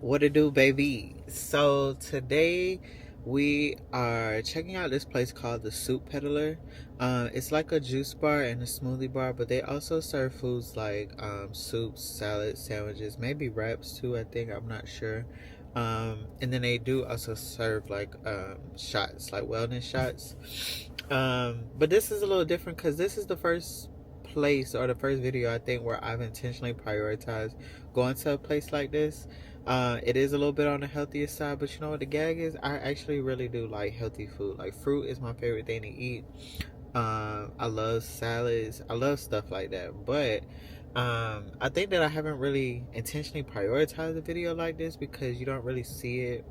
What it do, baby? So today we are checking out this place called the Peddler. It's like a juice bar and a smoothie bar, but they also serve foods like soups, salads, sandwiches, maybe wraps too. I think I'm not sure. And then they do also serve like shots, like wellness shots. But this is a little different because this is the first place or the first video I think where I've intentionally prioritized going to a place like this. It is a little bit on the healthier side, but you know what the gag is? I actually really do like healthy food. Like fruit is my favorite thing to eat. I love salads. I love stuff like that. But I think that I haven't really intentionally prioritized a video like this because you don't really see it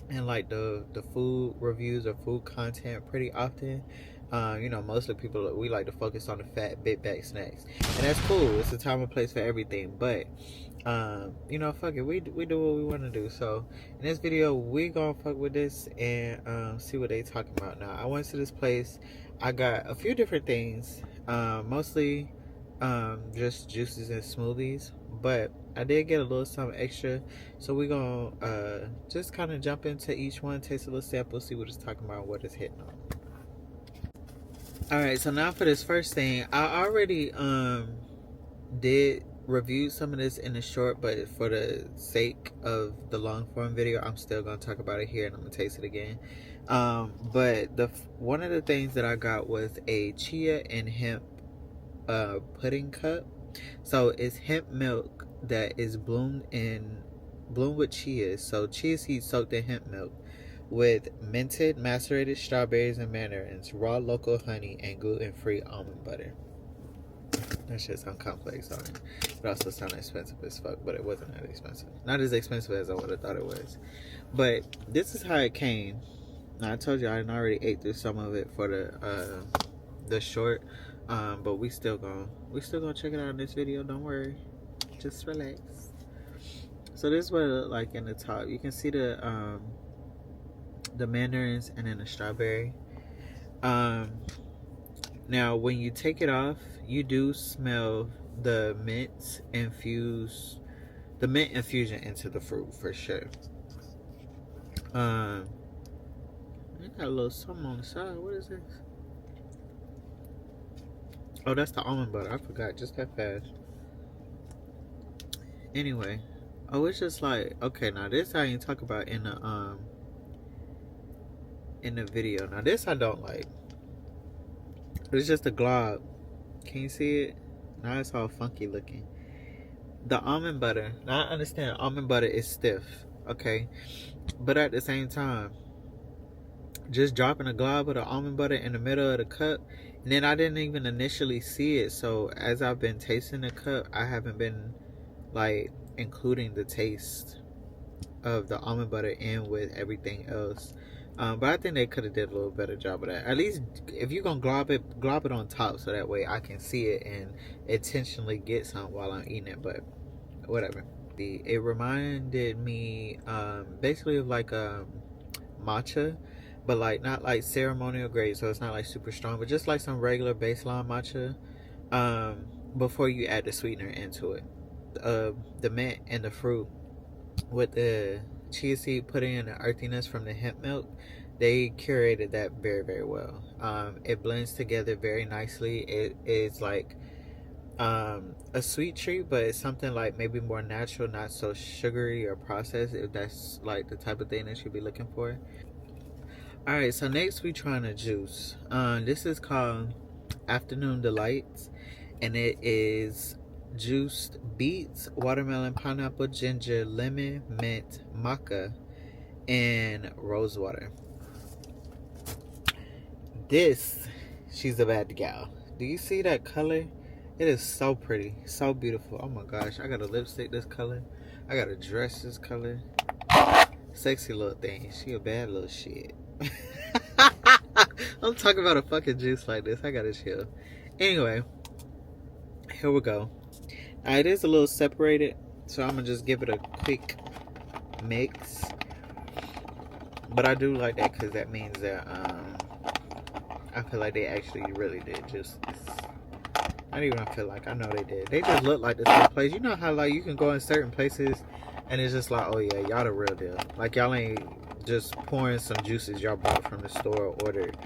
in like the food reviews or food content pretty often. Mostly people, we like to focus on the fat big bag snacks, and that's cool. It's a time and place for everything, but fuck it, we do what we want to do. So in this video we gonna fuck with this and see what they talking about. Now I went to this place, I got a few different things, mostly just juices and smoothies, but I did get a little something extra. So we're gonna just kind of jump into each one, taste a little sample, see what it's talking about, what it's hitting on. Alright, so now for this first thing, I already did review some of this in the short, but for the sake of the long form video, I'm still gonna talk about it here and I'm gonna taste it again. But one of the things that I got was a chia and hemp pudding cup. So it's hemp milk that is bloomed with chia. So chia seeds soaked in hemp milk with minted macerated strawberries and mandarins, raw local honey, and gluten-free almond butter. That shit sound complex on it. It also sounded expensive as fuck, but it wasn't that expensive. Not as expensive as I would have thought it was. But this is how it came. Now I told you I already ate through some of it for the short. But we still gonna check it out in this video. Don't worry, just relax. So this is what it looked like in the top. You can see the mandarins and then the strawberry. Now when you take it off, you do smell the mint infusion into the fruit for sure. It got a little something on the side. What is this? Oh, that's the almond butter. I forgot just that fast. Anyway, it's just like, okay, now this I ain't talk about in the video. Now this I don't like. It's just a glob. Can you see it? Now it's all funky looking. The almond butter. Now I understand almond butter is stiff, okay, but at the same time, just dropping a glob of the almond butter in the middle of the cup, and then I didn't even initially see it. So as I've been tasting the cup, I haven't been like including the taste of the almond butter in with everything else. But I think they could have did a little better job of that. At least if you're gonna glob it on top, so that way I can see it and intentionally get some while I'm eating it. But whatever. It reminded me basically of like matcha, but like not like ceremonial grade, so it's not like super strong, but just like some regular baseline matcha. Before you add the sweetener into it, the mint and the fruit with the chia seed putting in the earthiness from the hemp milk, they curated that very, very well. It blends together very nicely. It is like a sweet treat, but it's something like maybe more natural, not so sugary or processed, if that's like the type of thing that you'd be looking for. Alright, so next we trying a juice. This is called Afternoon Delights, and it is juiced beets, watermelon, pineapple, ginger, lemon, mint, maca, and rose water. She's a bad gal. Do you see that color? It is so pretty, so beautiful. Oh my gosh, I got a lipstick this color. I got a dress this color. Sexy little thing. She a bad little shit. I'm talking about a fucking juice like this. I gotta chill. Anyway, here we go. It is a little separated, so I'm gonna just give it a quick mix. But I do like that because that means that I feel like they actually really did juice this. Not even I feel like, I know they did. They just look like the same place. You know how like you can go in certain places And it's just like, oh yeah, y'all the real deal. Like, y'all ain't just pouring some juices y'all bought from the store or ordered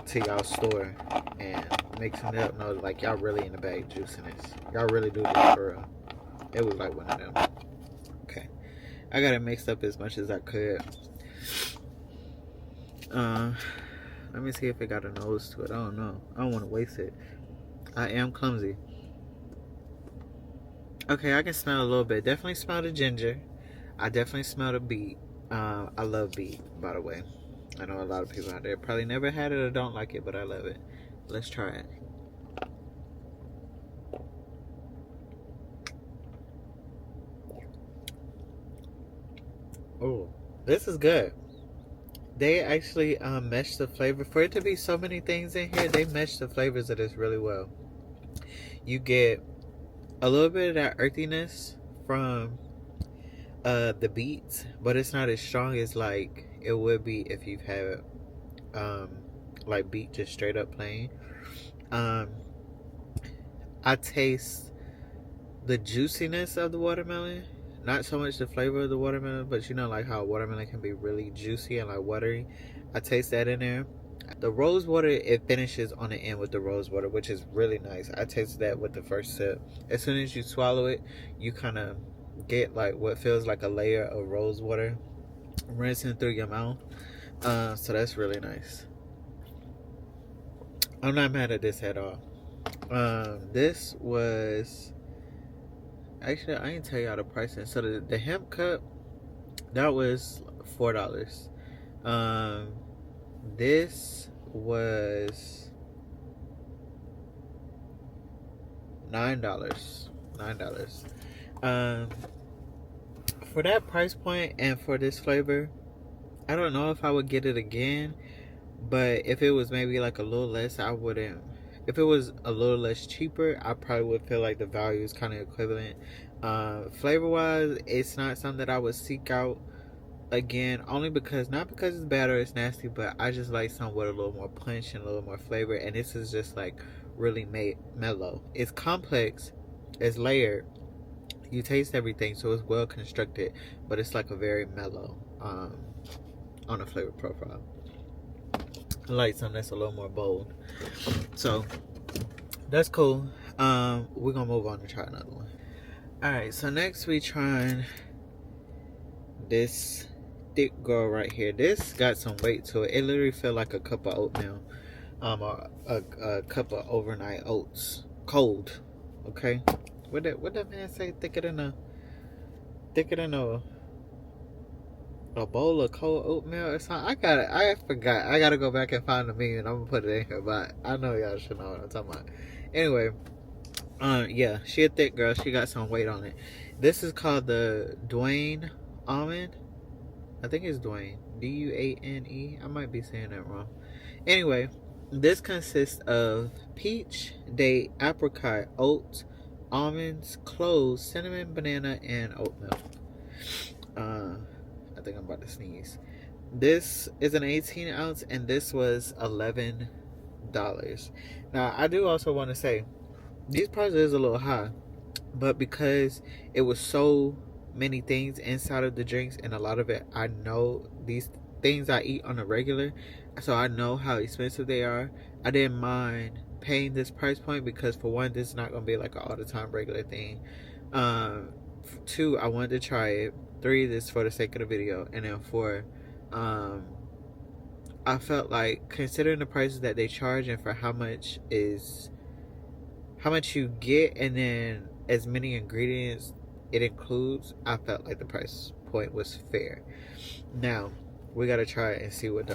to y'all store and mixing it up. No, like, y'all really in the bag juicing this. Y'all really do this for real. It was like one of them. Okay. I got it mixed up as much as I could. Let me see if it got a nose to it. I don't know. I don't want to waste it. I am clumsy. Okay, I can smell a little bit. Definitely smell the ginger. I definitely smell the beet. I love beet, by the way. I know a lot of people out there probably never had it or don't like it, but I love it. Let's try it. Oh, this is good. They actually meshed the flavor. For it to be so many things in here, they meshed the flavors of this really well. You get a little bit of that earthiness from the beets, but it's not as strong as like it would be if you've had like beet just straight up plain. I taste the juiciness of the watermelon, not so much the flavor of the watermelon, but you know, like how watermelon can be really juicy and like watery. I taste that in there. The rose water, it finishes on the end with the rose water, which is really nice. I tasted that with the first sip. As soon as you swallow it, you kind of get like what feels like a layer of rose water rinsing through your mouth. So that's really nice. I'm not mad at this at all. This was actually, I didn't tell y'all the pricing. So the hemp cup, that was $4. This was $9. For that price point and for this flavor, I don't know if I would get it again. But if it was maybe like a little less, I wouldn't. If it was a little less cheaper, I probably would feel like the value is kind of equivalent. Flavor wise, it's not something that I would seek out again, only because, not because it's bad or it's nasty, but I just like something with a little more punch and a little more flavor. And this is just like really mellow. It's complex, it's layered, you taste everything, so it's well constructed, but it's like a very mellow on the flavor profile. I like something that's a little more bold. So that's cool. We're gonna move on to try another one. Alright, so next we trying this thick girl right here. This got some weight to it. It literally feel like a cup of oatmeal. A cup of overnight oats. Cold. Okay? What that man say? Thicker than a bowl of cold oatmeal or something. I forgot. I gotta go back and find the meme and I'm gonna put it in here, but I know y'all should know what I'm talking about. Anyway, yeah, she a thick girl. She got some weight on it. This is called the Dwayne almond. I think it's Dwayne. Duane. I might be saying that wrong. Anyway, this consists of peach, date, apricot, oats, almonds, cloves, cinnamon, banana, and oat milk. I think I'm about to sneeze. This is an 18 ounce and this was $11. Now, I do also want to say these prices is a little high, but because it was so many things inside of the drinks, and a lot of it, I know these things I eat on a regular, so I know how expensive they are. I didn't mind paying this price point because, for one, this is not going to be like an all the time regular thing. Two, I wanted to try it. Three, this for the sake of the video. And then four, I felt like, considering the prices that they charge and for how much you get, and then as many ingredients it includes, I felt like the price point was fair. Now we gotta try it and see what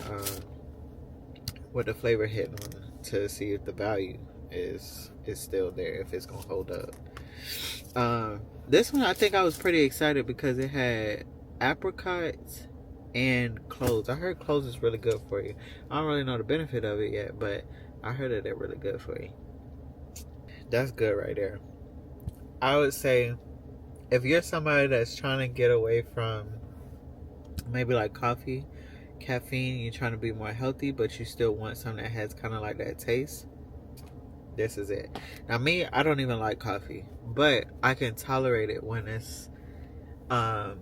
the flavor hit on, to see if the value is still there, if it's gonna hold up. This one, I think I was pretty excited because it had apricots and cloves. I heard cloves is really good for you. I don't really know the benefit of it yet, but I heard that they're really good for you. That's good right there. I would say, if you're somebody that's trying to get away from maybe like coffee, caffeine, you're trying to be more healthy, but you still want something that has kind of like that taste, this is it. Now, me, I don't even like coffee, but I can tolerate it when it's Um,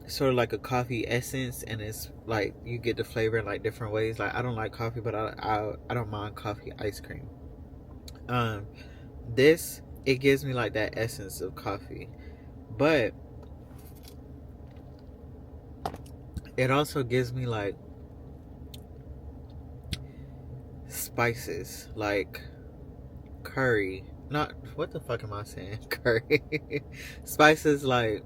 sort of like a coffee essence, and it's like you get the flavor in like different ways. Like I don't like coffee, but I don't mind coffee ice cream. Um, this it gives me like that essence of coffee, but it also gives me like spices, like curry. Not what the fuck am I saying? Curry spices like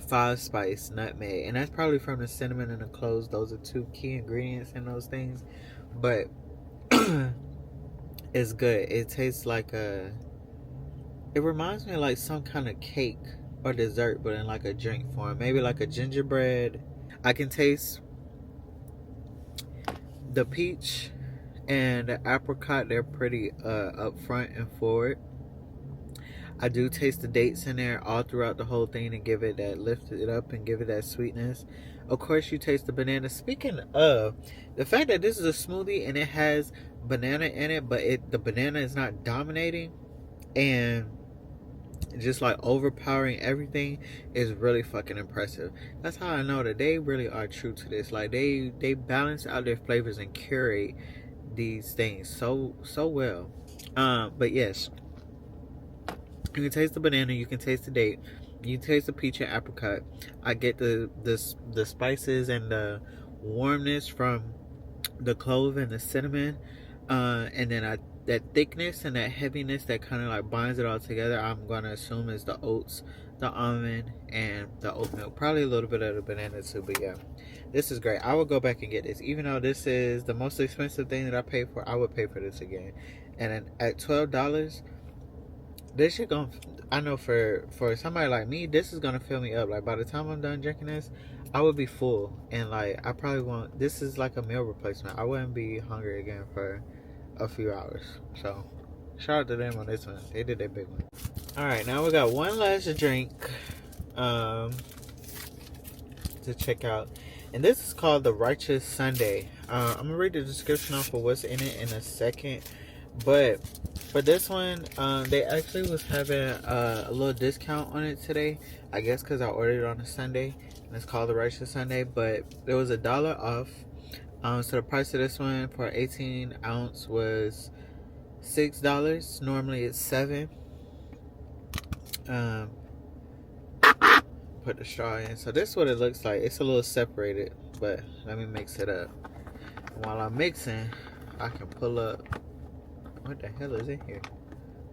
five spice, nutmeg, and that's probably from the cinnamon and the cloves. Those are two key ingredients in those things, but it's good. It tastes like a. It reminds me of like some kind of cake or dessert, but in like a drink form. Maybe like a gingerbread. I can taste the peach and the apricot. They're pretty upfront and forward. I do taste the dates in there all throughout the whole thing to give it that, lift it up and give it that sweetness. Of course, you taste the banana. Speaking of the fact that this is a smoothie and it has banana in it, but the banana is not dominating and just like overpowering everything is really fucking impressive. That's how I know that they really are true to this. Like they balance out their flavors and curate these things so well. But yes, you can taste the banana, you can taste the date, you can taste the peach and apricot. I get the spices and the warmness from the clove and the cinnamon, and then that thickness and that heaviness that kind of like binds it all together. I'm gonna assume is the oats, the almond, and the oat milk. Probably a little bit of the banana too. But yeah, this is great. I would go back and get this, even though this is the most expensive thing that I paid for. I would pay for this again, and then at $12. This shit gonna, I know for somebody like me, this is gonna fill me up. Like by the time I'm done drinking this, I would be full, and like I probably won't. This is like a meal replacement. I wouldn't be hungry again for a few hours. So shout out to them on this one. They did their big one. All right, now we got one last drink to check out, and this is called the Righteous Sunday. I'm gonna read the description off of what's in it in a second, but for this one, they actually was having a little discount on it today. I guess because I ordered it on a Sunday, and it's called the Righteous Sunday. But it was $1 off. So the price of this one for 18 ounce was $6. Normally it's $7. Put the straw in. So this is what it looks like. It's a little separated, but let me mix it up. While I'm mixing, I can pull up. What the hell is in here?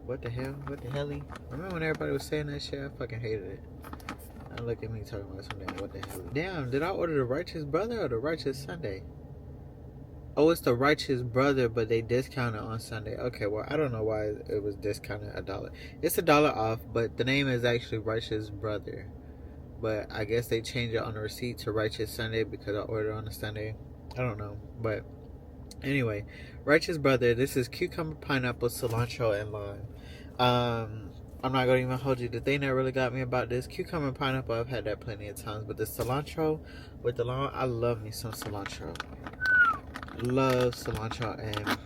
What the hell? What the hell? Remember when everybody was saying that shit? I fucking hated it. Now look at me talking about something. What the hell? Damn, did I order the Righteous Brother or the Righteous Sunday? Oh, it's the Righteous Brother, but they discounted on Sunday. Okay, well, I don't know why it was discounted $1. It's $1 off, but the name is actually Righteous Brother. But I guess they changed it on the receipt to Righteous Sunday because I ordered on a Sunday. I don't know, but anyway, Righteous Brother. This is cucumber, pineapple, cilantro, and lime. I'm not gonna even hold you. The thing that really got me about this cucumber and pineapple, I've had that plenty of times, but the cilantro with the lime, I love me some cilantro. Love cilantro, and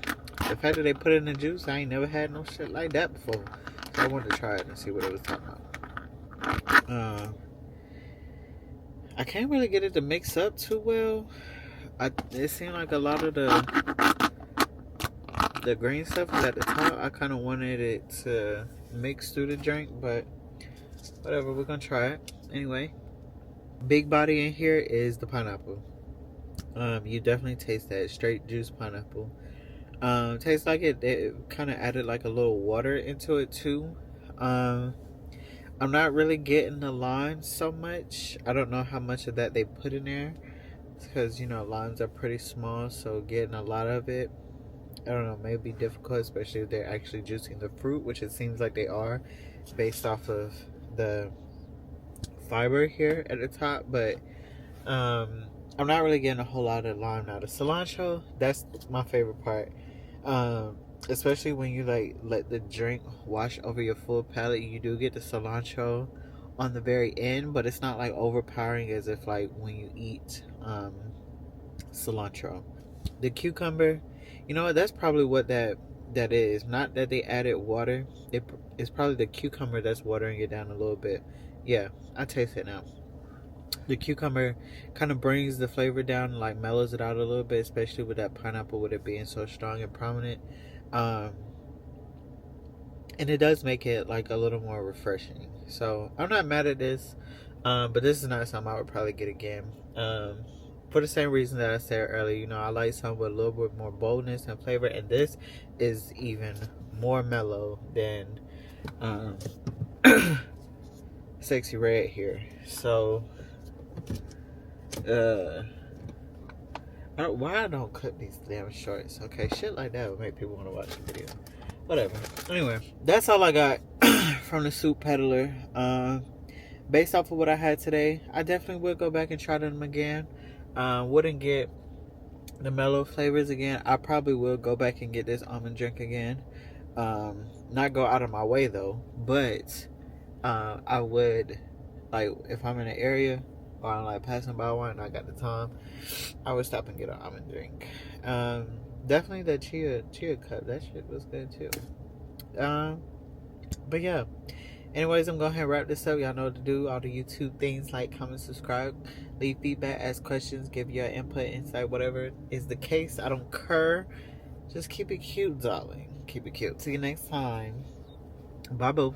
the fact that they put it in the juice, I ain't never had no shit like that before. So I wanted to try it and see what it was talking about. I can't really get it to mix up too well. It seemed like a lot of the green stuff is at the top. I kind of wanted it to mix through the drink, but whatever, we're gonna try it anyway. Big body in here is the pineapple. You definitely taste that straight juice pineapple. Tastes like it kind of added like a little water into it too. I'm not really getting the lime so much. I don't know how much of that they put in there, because you know limes are pretty small, so getting a lot of it, I don't know, may be difficult, especially if they're actually juicing the fruit, which it seems like they are based off of the fiber here at the top. But I'm not really getting a whole lot of lime now. The cilantro, that's my favorite part. Especially when you like let the drink wash over your full palate, you do get the cilantro on the very end, but it's not like overpowering as if like when you eat cilantro. The cucumber, you know what, that's probably what that is. Not that they added water. It's probably the cucumber that's watering it down a little bit, Yeah, I taste it now. The cucumber kind of brings the flavor down and like mellows it out a little bit, especially with that pineapple, with it being so strong and prominent. Um, and it does make it like a little more refreshing. So I'm not mad at this, but this is not something I would probably get again. For the same reason that I said earlier, you know, I like something with a little bit more boldness and flavor, and this is even more mellow than um, Sexy Red here. So, why I don't cut these damn shorts? Okay, shit like that would make people want to watch the video. Whatever. Anyway, that's all I got from the Soup Peddler. Based off of what I had today, I definitely would go back and try them again. Wouldn't get the mellow flavors again. I probably will go back and get this almond drink again. Not go out of my way though, but I would, like, if I'm in an area or I'm like passing by one and I got the time, I would stop and get an almond drink. Definitely the chia cup, that shit was good too. But yeah, anyways, I'm going to wrap this up. Y'all know what to do. All the YouTube things, like, comment, subscribe, leave feedback, ask questions, give your input, insight, whatever is the case. I don't care. Just keep it cute, darling. Keep it cute. See you next time. Bye, boo.